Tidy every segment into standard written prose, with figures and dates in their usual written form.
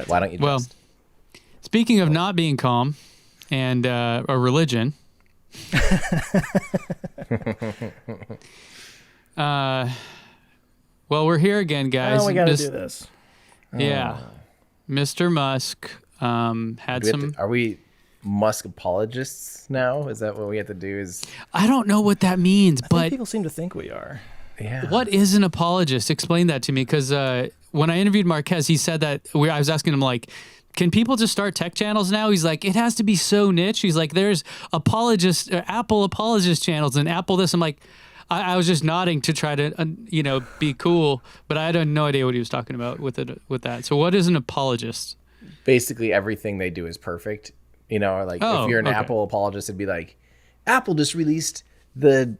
Why don't you Well, just? speaking of not being calm and a religion, well, we're here again, guys. Oh, we got to do this. Yeah. Mr. Musk had some... Are we Musk apologists now? Is that what we have to do? I don't know what that means, I but... think people seem to think we are. Yeah. What is an apologist? Explain that to me, because when I interviewed Marquez, he said that... I was asking him, like, can people just start tech channels now? He's like, it has to be so niche. He's like, there's Apple apologist channels and Apple this. I'm like... I was just nodding to try to, be cool, but I had no idea what he was talking about with that. So what is an apologist? Basically, everything they do is perfect. If you're an Apple apologist, it'd be like, Apple just released the,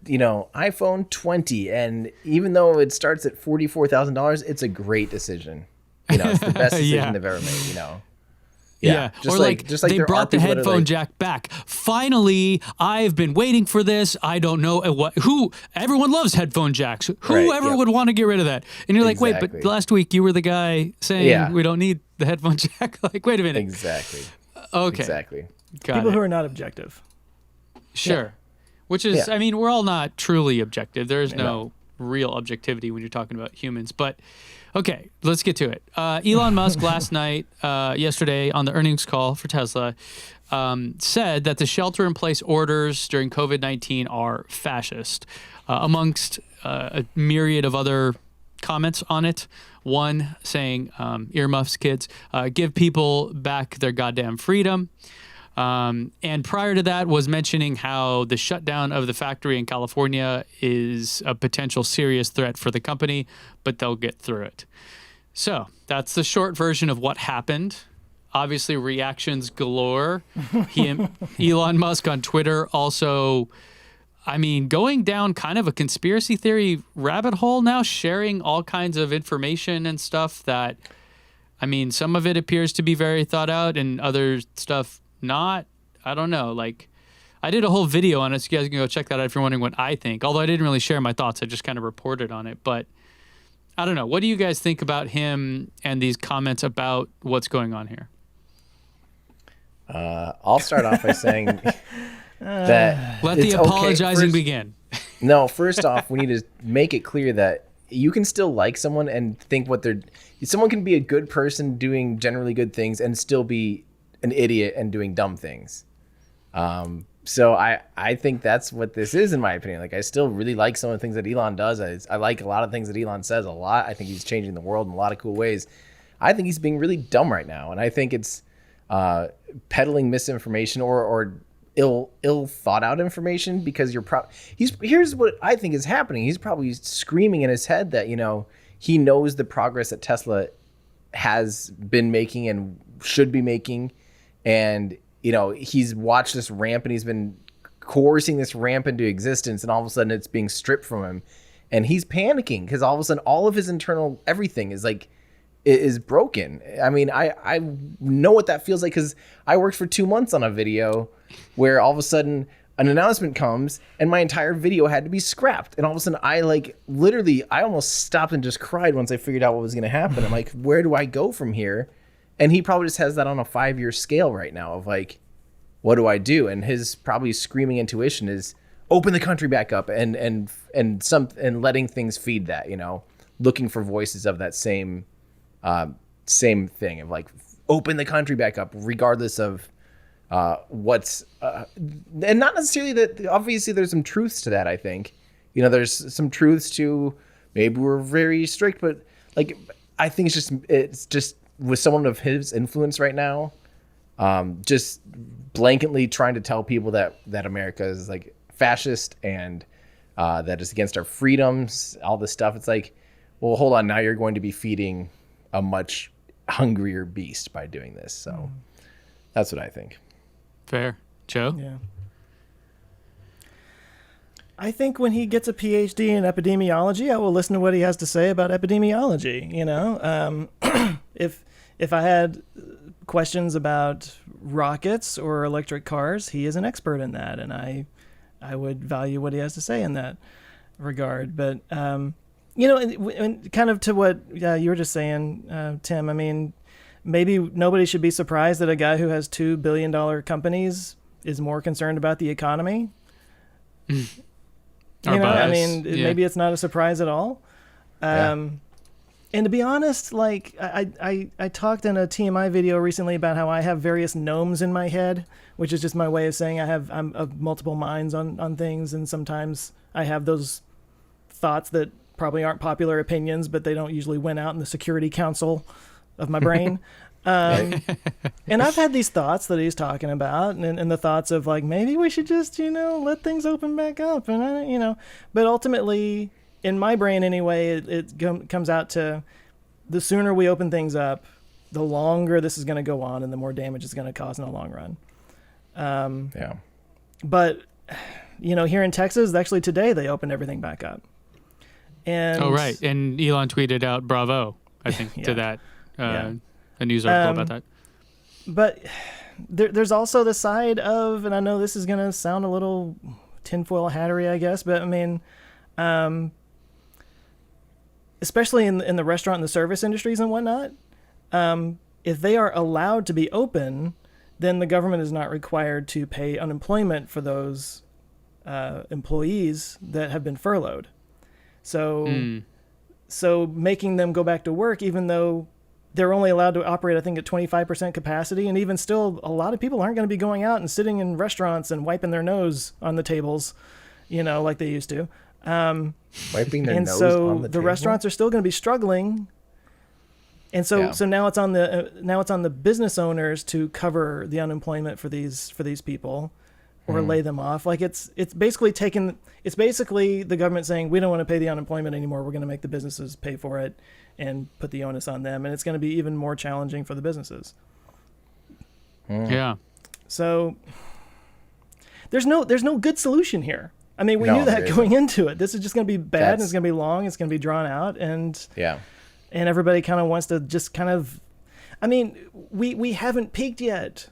iPhone 20, and even though it starts at $44,000, it's a great decision. It's the best decision they've ever made. Yeah. Just or like they brought the headphone jack back. Finally, I've been waiting for this. I don't know everyone loves headphone jacks. Whoever would want to get rid of that? And you're like, wait, but last week you were the guy saying we don't need the headphone jack. Like, wait a minute. Exactly. Okay. Exactly. People who are not objective. Sure. Yeah. Which is, I mean, we're all not truly objective. There is no real objectivity when you're talking about humans, but okay, let's get to it. Elon Musk yesterday on the earnings call for Tesla, said that the shelter-in-place orders during COVID-19 are fascist, amongst a myriad of other comments on it. One saying, earmuffs, kids, give people back their goddamn freedom. And prior to that was mentioning how the shutdown of the factory in California is a potential serious threat for the company, but they'll get through it. So that's the short version of what happened. Obviously, reactions galore. Elon Musk on Twitter also, going down kind of a conspiracy theory rabbit hole now, sharing all kinds of information and stuff that, some of it appears to be very thought out and other stuff not. I don't know. Like, I did a whole video on it, so you guys can go check that out if you're wondering what I think. Although I didn't really share my thoughts, I just kind of reported on it. But I don't know. What do you guys think about him and these comments about what's going on here? I'll start off by saying that let the apologizing begin. No, first off, we need to make it clear that you can still like someone and think someone can be a good person doing generally good things and still be an idiot and doing dumb things. So I think that's what this is, in my opinion. Like, I still really like some of the things that Elon does. I like a lot of things that Elon says a lot. I think he's changing the world in a lot of cool ways. I think he's being really dumb right now. And I think it's peddling misinformation or ill thought out information, because here's what I think is happening. He's probably screaming in his head that, he knows the progress that Tesla has been making and should be making. And, he's watched this ramp and he's been coercing this ramp into existence, and all of a sudden it's being stripped from him. And he's panicking because all of a sudden all of his internal everything is broken. I know what that feels like, because I worked for 2 months on a video where all of a sudden an announcement comes and my entire video had to be scrapped. And all of a sudden I almost stopped and just cried once I figured out what was going to happen. I'm like, where do I go from here? And he probably just has that on a 5-year scale right now of like, what do I do? And his probably screaming intuition is open the country back up and letting things feed that, looking for voices of that same thing of like, open the country back up regardless of what's and not necessarily that. Obviously there's some truths to that. I think, there's some truths to maybe we're very strict, but like, I think it's just with someone of his influence right now, just blanketly trying to tell people that America is like fascist and that it's against our freedoms, all this stuff. It's like, well, hold on, now you're going to be feeding a much hungrier beast by doing this. So that's what I think. Fair. Joe? Yeah. I think when he gets a PhD in epidemiology, I will listen to what he has to say about epidemiology. If I had questions about rockets or electric cars, he is an expert in that, and I would value what he has to say in that regard. But and kind of to what you were just saying, Tim. maybe nobody should be surprised that a guy who has $2 billion companies is more concerned about the economy. I mean, maybe it's not a surprise at all. And to be honest, like I talked in a TMI video recently about how I have various gnomes in my head, which is just my way of saying I'm of multiple minds on things, and sometimes I have those thoughts that probably aren't popular opinions, but they don't usually win out in the Security Council of my brain. And I've had these thoughts that he's talking about, and the thoughts of like, maybe we should just, let things open back up. And, but ultimately in my brain anyway, it comes out to the sooner we open things up, the longer this is going to go on and the more damage it's going to cause in the long run. But, here in Texas, actually today they opened everything back up. And right. And Elon tweeted out bravo, I think, to that, a news article about that. But there's also the side of, and I know this is going to sound a little tinfoil hattery, I guess, but I mean, especially in the restaurant and the service industries and whatnot, if they are allowed to be open, then the government is not required to pay unemployment for those employees that have been furloughed. So making them go back to work, even though they're only allowed to operate, I think, at 25% capacity, and even still, a lot of people aren't going to be going out and sitting in restaurants and wiping their nose on the tables, like they used to. Wiping their nose on the table? Restaurants are still going to be struggling, and so now it's on the business owners to cover the unemployment for these people, or lay them off. Like it's basically the government saying, we don't want to pay the unemployment anymore. We're going to make the businesses pay for it and put the onus on them, and it's going to be even more challenging for the businesses. Yeah. So there's no good solution here. I mean, we knew that going into it. This is just going to be bad, and it's going to be long. It's going to be drawn out, and everybody kind of wants to just kind of. I mean, we haven't peaked yet.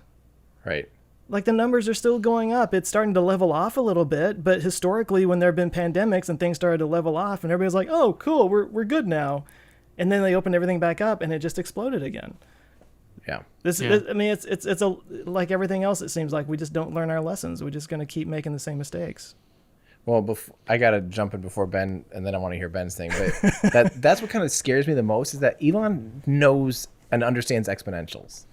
Right. Like the numbers are still going up. It's starting to level off a little bit, but historically, when there have been pandemics and things started to level off, and everybody's like, "Oh, cool, we're good now," and then they opened everything back up, and it just exploded again. Yeah. I mean, it's like everything else. It seems like we just don't learn our lessons. We're just going to keep making the same mistakes. Well, I got to jump in before Ben, and then I want to hear Ben's thing. But that's what kind of scares me the most, is that Elon knows and understands exponentials.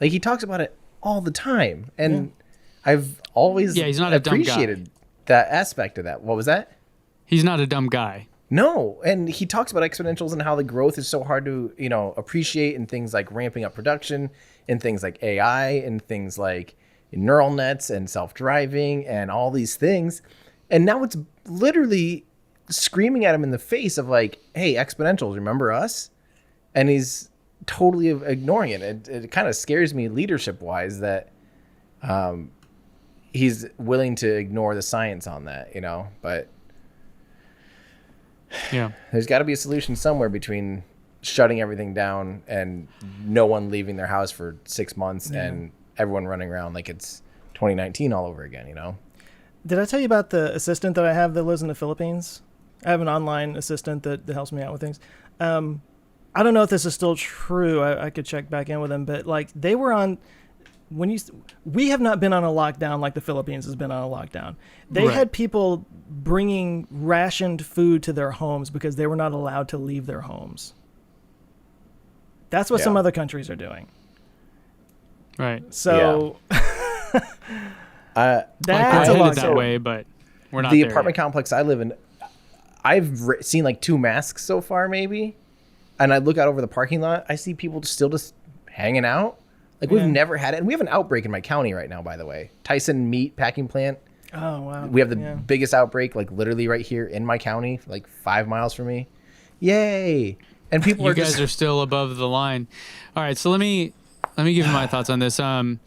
Like, he talks about it all the time. And I've always he's not a dumb guy. appreciated that aspect of that. What was that? He's not a dumb guy. No. And he talks about exponentials and how the growth is so hard to, appreciate, in things like ramping up production, in things like AI, and things like neural nets and self-driving and all these things. And now it's literally screaming at him in the face of like, hey, exponentials, remember us? And he's totally ignoring it. It kind of scares me leadership-wise that he's willing to ignore the science on that, But there's got to be a solution somewhere between shutting everything down and no one leaving their house for 6 months and everyone running around like it's 2019 all over again, Did I tell you about the assistant that I have that lives in the Philippines? I have an online assistant that helps me out with things. I don't know if this is still true. I could check back in with them, but like they were on we have not been on a lockdown like the Philippines has been on a lockdown. They had people bringing rationed food to their homes because they were not allowed to leave their homes. That's what some other countries are doing. Right. So that's a headed lot that way, but we're not the there apartment yet. complex I live in. I've seen like 2 masks so far, maybe, and I look out over the parking lot. I see people still just hanging out. Like we've never had it, and we have an outbreak in my county right now. By the way, Tyson Meat Packing Plant. Oh wow! We have the biggest outbreak, like literally right here in my county, like 5 miles from me. Yay! And people you guys are still above the line. All right, so let me give you my thoughts on this. I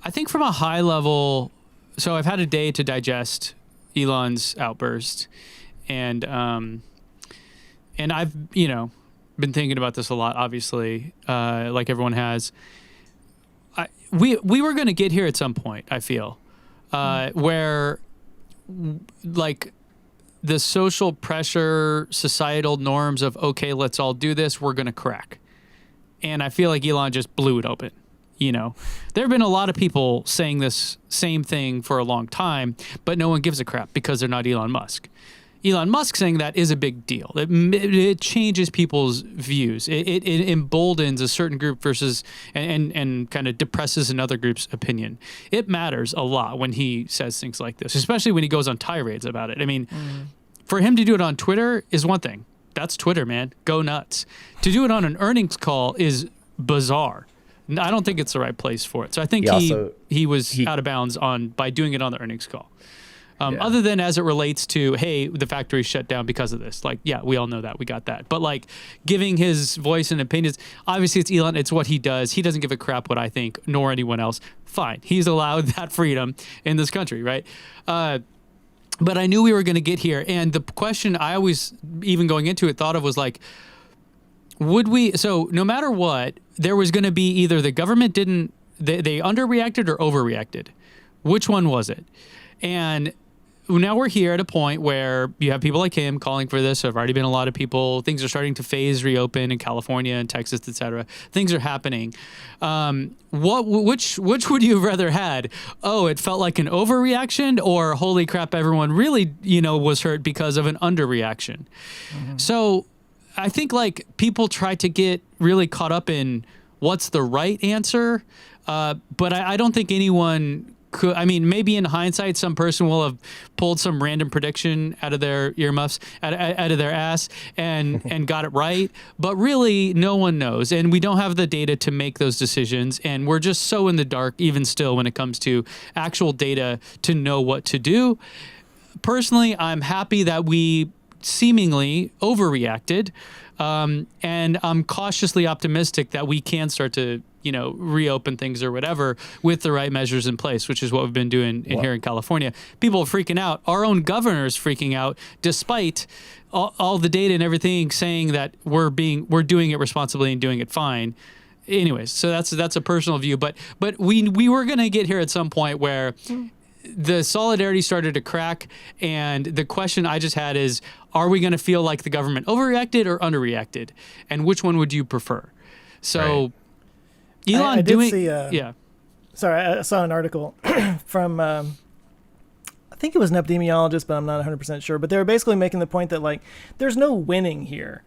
think from a high level, so I've had a day to digest Elon's outburst, and I've been thinking about this a lot, obviously, like everyone has. We were going to get here at some point, I feel, where like the social pressure, societal norms of, okay, let's all do this, we're going to crack. And I feel like Elon just blew it open. There have been a lot of people saying this same thing for a long time, but no one gives a crap because they're not Elon Musk. Elon Musk saying that is a big deal. It changes people's views. It emboldens a certain group versus and kind of depresses another group's opinion. It matters a lot when he says things like this, especially when he goes on tirades about it. I mean, for him to do it on Twitter is one thing. That's Twitter, man. Go nuts. To do it on an earnings call is bizarre. I don't think it's the right place for it. So I think he was out of bounds by doing it on the earnings call. Other than as it relates to, hey, the factory shut down because of this. Like, yeah, we all know that. We got that. But like giving his voice and opinions, obviously it's Elon. It's what he does. He doesn't give a crap what I think, nor anyone else. Fine. He's allowed that freedom in this country, right? But I knew we were going to get here. And the question I always, even going into it, thought of was like, so no matter what, there was going to be either the government they underreacted or overreacted. Which one was it? And now we're here at a point where you have people like him calling for this. There have already been a lot of people. Things are starting to reopen in California and Texas, et cetera. Things are happening. Which would you have rather had? Oh, it felt like an overreaction, or holy crap, everyone really, was hurt because of an underreaction. Mm-hmm. So I think like people try to get really caught up in what's the right answer. But I don't think anyone could. I mean, maybe in hindsight, some person will have pulled some random prediction out of their earmuffs, out of their ass, and got it right. But really, no one knows, and we don't have the data to make those decisions. And we're just so in the dark, even still, when it comes to actual data to know what to do. Personally, I'm happy that we seemingly overreacted, and I'm cautiously optimistic that we can start to reopen things or whatever with the right measures in place, which is what we've been doing here in California. People are freaking out. Our own governor is freaking out, despite all the data and everything saying that we're doing it responsibly and doing it fine. Anyways, so that's a personal view, but we were going to get here at some point where the solidarity started to crack, and the question I just had is, are we going to feel like the government overreacted or underreacted? And which one would you prefer? So right. Elon I did see, Sorry, I saw an article from, I think it was an epidemiologist, but I'm not 100% sure. But they were basically making the point that, like, there's no winning here.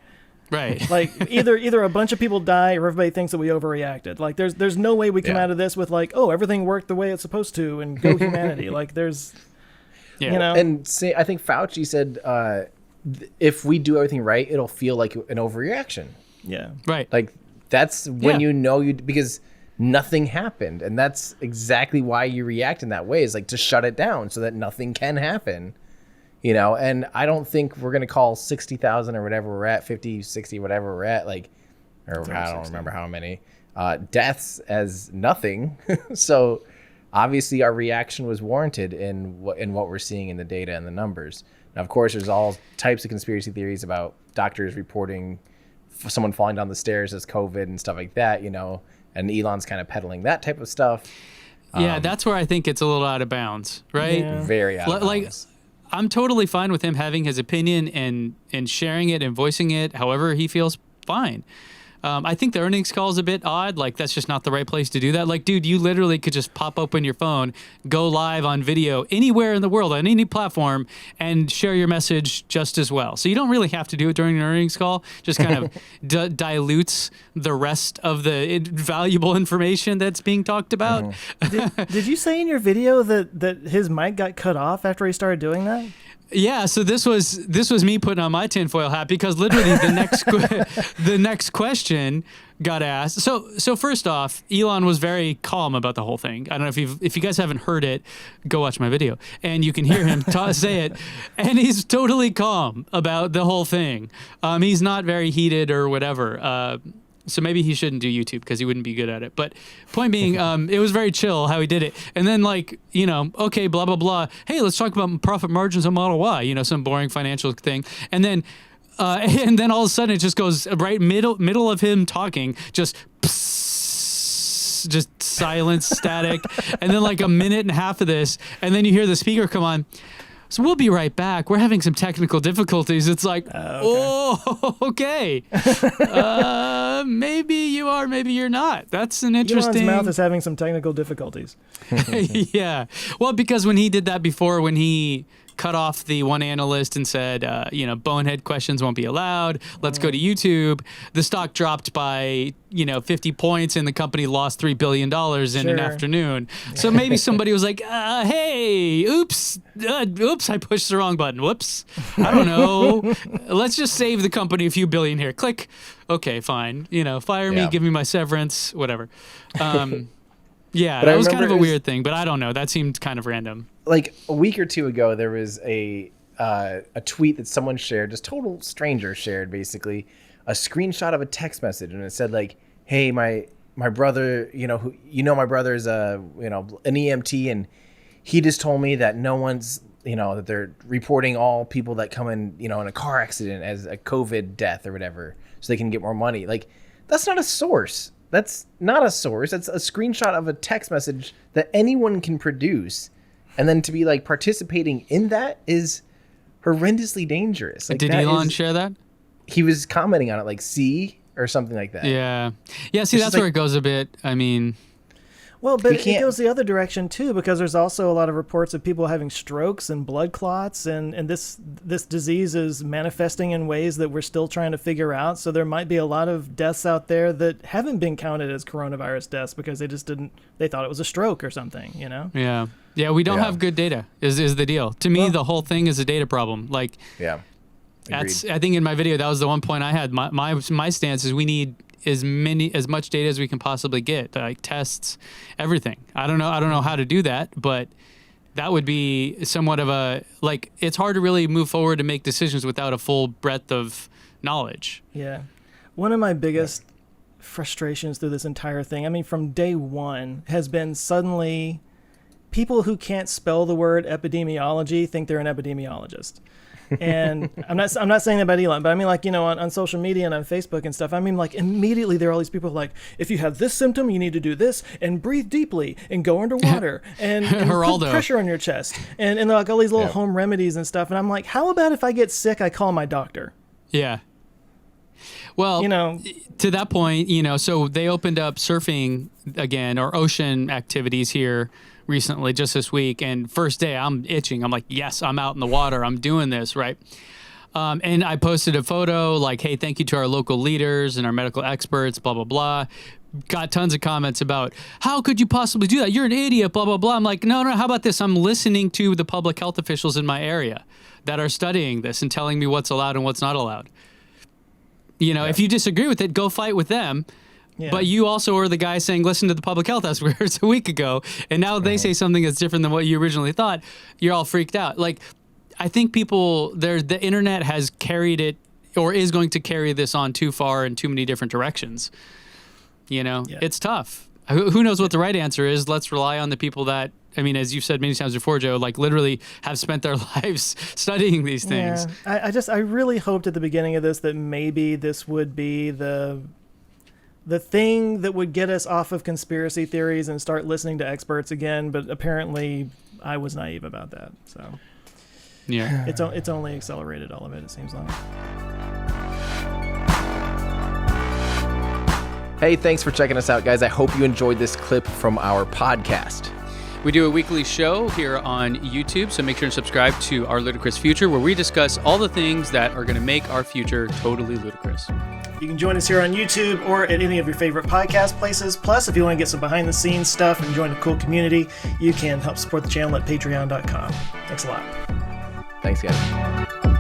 Right. Like, either a bunch of people die or everybody thinks that we overreacted. Like, there's no way we come out of this with, like, oh, everything worked the way it's supposed to and go humanity. Like, there's, And I think Fauci said, if we do everything right, it'll feel like an overreaction. Yeah. Right. Like, that's when because nothing happened, and that's exactly why you react in that way, is like to shut it down so that nothing can happen, and I don't think we're going to call 60,000 or whatever we're at, 50, 60, whatever we're at, like, or I don't remember how many deaths as nothing. So obviously our reaction was warranted in what we're seeing in the data and the numbers. Now, of course, there's all types of conspiracy theories about doctors reporting someone falling down the stairs as COVID and stuff like that, and Elon's kind of peddling that type of stuff. Yeah, that's where I think it's a little out of bounds, right? Yeah. Very out of bounds. Like, I'm totally fine with him having his opinion and sharing it and voicing it however he feels fine. I think the earnings call is a bit odd. Like, that's just not the right place to do that. Like, dude, you literally could just pop open your phone, go live on video anywhere in the world on any platform, and share your message just as well. So you don't really have to do it during an earnings call. Just kind of dilutes the rest of the valuable information that's being talked about. Did you say in your video that his mic got cut off after he started doing that? Yeah, so this was me putting on my tinfoil hat, because literally the next question got asked. So first off, Elon was very calm about the whole thing. I don't know if you guys haven't heard it, go watch my video, and you can hear him say it, and he's totally calm about the whole thing. He's not very heated or whatever. So maybe he shouldn't do YouTube because he wouldn't be good at it. But point being, it was very chill how he did it. And then okay, blah, blah, blah. Hey, let's talk about profit margins on Model Y, some boring financial thing. And then all of a sudden it just goes right middle of him talking, just silence, static. And then like a minute and a half of this. And then you hear the speaker come on. So we'll be right back. We're having some technical difficulties. It's like, okay. oh, okay. Maybe you are, maybe you're not. That's an interesting... Elon's mouth is having some technical difficulties. Yeah. Well, because when he did that before, when he cut off the one analyst and said, bonehead questions won't be allowed. Let's go to YouTube. The stock dropped by, 50 points and the company lost $3 billion in an afternoon. So maybe somebody was like, hey, oops, I pushed the wrong button. Whoops. I don't know. Let's just save the company a few billion here. Click. Okay, fine. Fire me, give me my severance, whatever. Yeah, that was kind of a weird thing, but I don't know. That seemed kind of random. Like a week or two ago, there was a tweet that someone shared, just total stranger shared, basically, a screenshot of a text message, and it said like, "Hey, my brother, my brother is an EMT, and he just told me that no one's, that they're reporting all people that come in, in a car accident as a COVID death or whatever, so they can get more money." Like, that's not a source. That's not a source. That's a screenshot of a text message that anyone can produce. And then to be like participating in that is horrendously dangerous. Like, did Elon share that? He was commenting on it like, see, or something like that. Yeah. Yeah, see, that's where it goes a bit. I mean... Well, but it goes the other direction too, because there's also a lot of reports of people having strokes and blood clots, and this disease is manifesting in ways that we're still trying to figure out. So there might be a lot of deaths out there that haven't been counted as coronavirus deaths because they thought it was a stroke or something, Yeah. Yeah, we don't have good data is the deal. To me, the whole thing is a data problem. Like, yeah. I think in my video, that was the one point I had. My stance is we need as much data as we can possibly get, like tests, everything. I don't know how to do that, but that would be somewhat of it's hard to really move forward and make decisions without a full breadth of knowledge. Yeah. One of my biggest frustrations through this entire thing, I mean, from day one, has been suddenly people who can't spell the word epidemiology think they're an epidemiologist. And I'm not saying that about Elon, but I mean, like, on social media and on Facebook and stuff, I mean, like, immediately there are all these people like, if you have this symptom, you need to do this and breathe deeply and go underwater and put pressure on your chest and like all these little home remedies and stuff. And I'm like, how about if I get sick, I call my doctor? Yeah. Well, to that point, so they opened up surfing again, or ocean activities here recently, just this week, and first day I'm itching. I'm like, yes, I'm out in the water. I'm doing this, right? And I posted a photo like, hey, thank you to our local leaders and our medical experts, blah, blah, blah. Got tons of comments about, how could you possibly do that? You're an idiot, blah, blah, blah. I'm like, no, how about this? I'm listening to the public health officials in my area that are studying this and telling me what's allowed and what's not allowed. If you disagree with it, go fight with them. Yeah. But you also are the guy saying, listen to the public health experts a week ago, and now they say something that's different than what you originally thought. You're all freaked out. Like, I think the internet has carried it, or is going to carry this on too far in too many different directions. It's tough. Who knows what the right answer is? Let's rely on the people that, I mean, as you've said many times before, Joe, like literally have spent their lives studying these things. Yeah. I really hoped at the beginning of this that maybe this would be the thing that would get us off of conspiracy theories and start listening to experts again, but apparently I was naive about that. So yeah, it's only accelerated all of it seems like. Hey, thanks for checking us out, guys. I hope you enjoyed this clip from our podcast. We do a weekly show here on YouTube, so make sure to subscribe to Our Ludicrous Future, where we discuss all the things that are going to make our future totally ludicrous. You can join us here on YouTube or at any of your favorite podcast places. Plus, if you want to get some behind-the-scenes stuff and join a cool community, you can help support the channel at patreon.com. Thanks a lot. Thanks, guys.